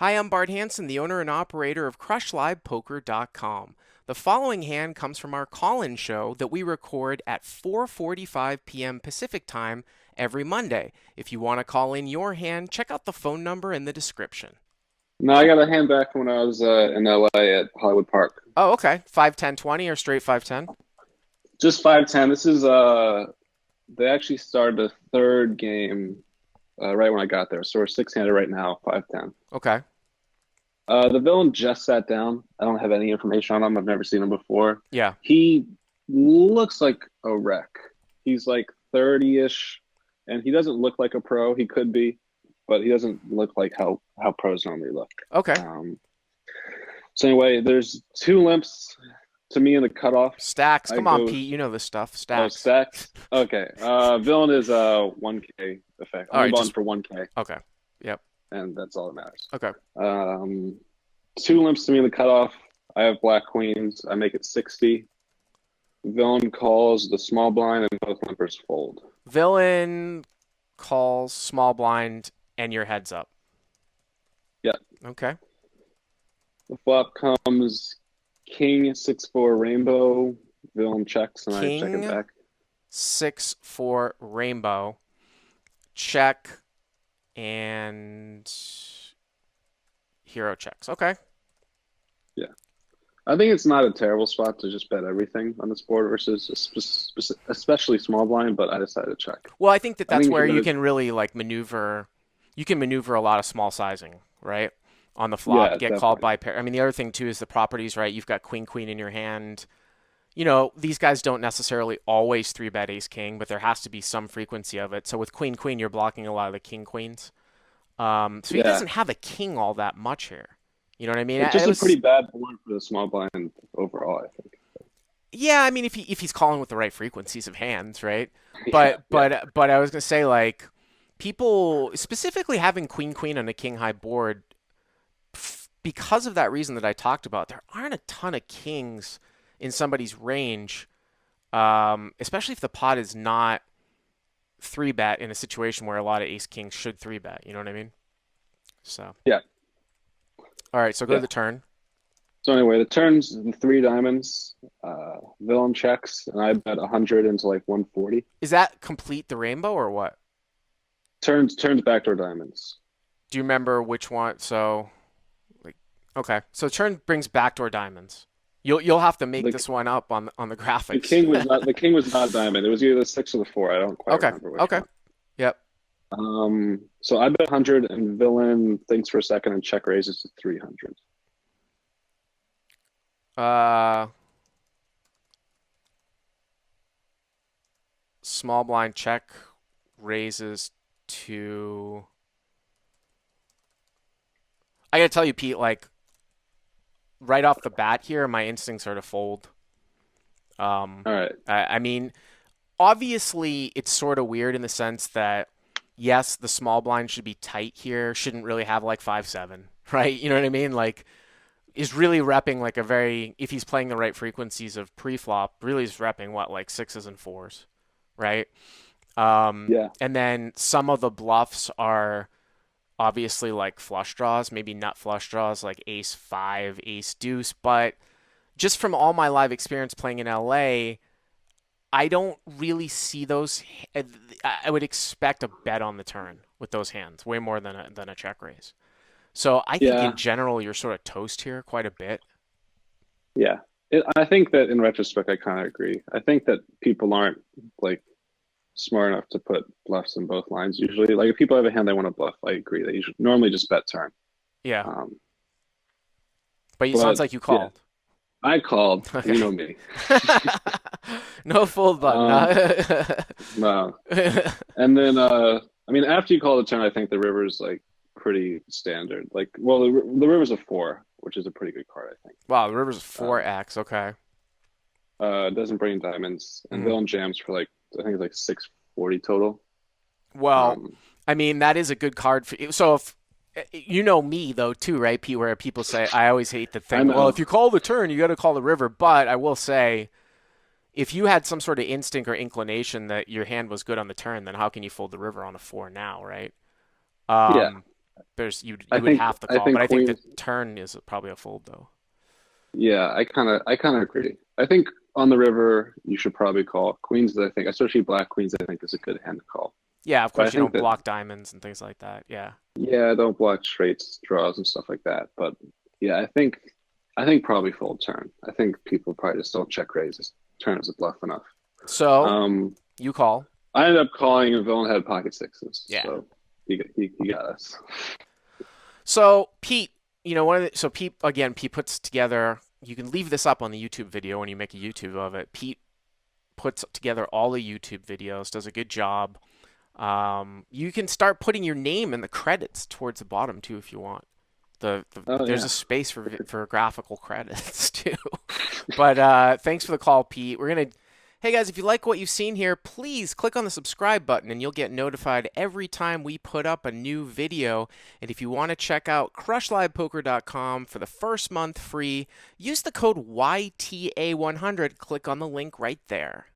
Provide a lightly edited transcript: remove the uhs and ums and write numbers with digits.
Hi, I'm Bart Hanson, the owner and operator of CrushLivePoker.com. The following hand comes from our call-in show that we record at 4:45 p.m. Pacific Time every Monday. If you want to call in your hand, check out the phone number in the description. No, I got a hand back when I was in LA at Hollywood Park. Oh, okay. 5-10-20 or straight 5-10? Just 5-10. This is they actually started the third game right when I got there. So we're six-handed right now, 5-10. Okay. The villain just sat down. I don't have any information on him. I've never seen him before. Yeah. He looks like a wreck. He's like 30-ish, and he doesn't look like a pro. He could be, but he doesn't look like how pros normally look. Okay. So anyway, there's two limps to me in the cutoff. Stacks. I Come on, go Pete. You know this stuff. Oh, Stacks. stacks. Okay. Villain is 1K effect. All I'm right. going Just for 1K, okay. Yep. and that's all that matters. Okay. Um, two limps to me in the cutoff. I have black queens. I make it 60. Villain calls the small blind, and both limpers fold. Villain calls small blind and your heads up. Yeah. Okay. The flop comes King 6-4 rainbow. Villain checks, and I check it King back. 6-4 rainbow. Check and hero checks. Okay. Yeah. I think it's not a terrible spot to just bet everything on this board versus especially small blind, but I decided to check. Well, I think that I that's think where you that, can really like maneuver. You can maneuver a lot of small sizing, right? On the flop, yeah, get called definitely. by pair. I mean, the other thing too is the properties, right? You've got queen queen in your hand. You know, these guys don't necessarily always three bet ace king, but there has to be some frequency of it. So with queen queen, you're blocking a lot of the king queens. So he Yeah. doesn't have a king all that much here. You know what I mean? It's It just a was pretty bad board for the small blind overall, I think. Yeah, I mean if he's calling with the right frequencies of hands, right? Yeah, But yeah, but I was gonna say like people specifically having queen queen on a king high board because of that reason that I talked about, there aren't a ton of kings in somebody's range, especially if the pot is not three bet in a situation where a lot of ace kings should three bet. You know what I mean? So yeah, all right, so go to yeah. the turn. So anyway, the turns the three diamonds, villain checks, and I bet 100 into like 140. Is that complete the rainbow or what? Turns backdoor diamonds. Do you remember which one? So like, okay, so turn brings backdoor diamonds. You'll have to make The this one up on the the graphics. king was not the king was not a diamond. It was either the six or the four. I don't quite Okay, remember which okay, one. yep. So I bet 100, and villain thinks for a second and check raises to 300. Uh, Small blind check raises to. I gotta tell you, Pete, like right off the bat here, my instincts are to fold. All right. I mean, obviously, it's sort of weird in the sense that yes, the small blind should be tight here, shouldn't really have like 5-7, right? You know what I mean? Like, is really repping like a very, if he's playing the right frequencies of pre-flop, really is repping what, like sixes and fours, right? Yeah. And then some of the bluffs are obviously like flush draws, maybe nut flush draws like ace five, ace deuce. But just from all my live experience playing in LA, I don't really see those. I would expect a bet on the turn with those hands, way more than a check raise. So I think in Yeah. general you're sort of toast here quite a bit. Yeah. I think that in retrospect, I kind of agree. I think that people aren't like smart enough to put bluffs in both lines usually. Like if people have a hand they want to bluff, I agree. They usually normally just bet turn. Yeah, Um, but it sounds but like you yeah, called. I called. Okay. You know me. No fold button. Um, Huh? no. And then I mean after you call the turn, I think the river's like pretty standard. Like well, the river's a four, which is a pretty good card, I think. Wow, the river's Uh, 4x. Okay. it doesn't bring diamonds, and Mhm. villain jams for like I think it's like 640 total. Well, Um, I mean that is a good card for you. So if you know me though too, right? P where people say I always hate the I thing. Well, if know. you call the turn, you got to call the river. But I will say, if you had some sort of instinct or inclination that your hand was good on the turn, then how can you fold the river on a four now, right? Yeah, Um, There's I you would think have to I call, but think I think the queens. turn is probably a fold though. Yeah, I kind of agree. I think on the river you should probably call queens. I think, especially black queens, I think is a good hand to call. Yeah, of But I course you think don't that block diamonds and things like that. Yeah. yeah, don't block straights, draws, and stuff like that. But yeah, I think probably fold turn. I think people probably just don't check raises. Turn is a bluff enough. So Um, you call. I ended up calling and villain had pocket sixes, Yeah. so he got us. So Pete, so Pete again, Pete puts together. You can leave this up on the YouTube video when you make a YouTube of it. Pete puts together all the YouTube videos, does a good job. You can start putting your name in the credits towards the bottom too if you want. Oh There's yeah, a space for graphical credits too. But thanks for the call, Pete. Hey guys, if you like what you've seen here, please click on the subscribe button and you'll get notified every time we put up a new video. And if you want to check out crushlivepoker.com for the first month free, use the code YTA100. Click on the link right there.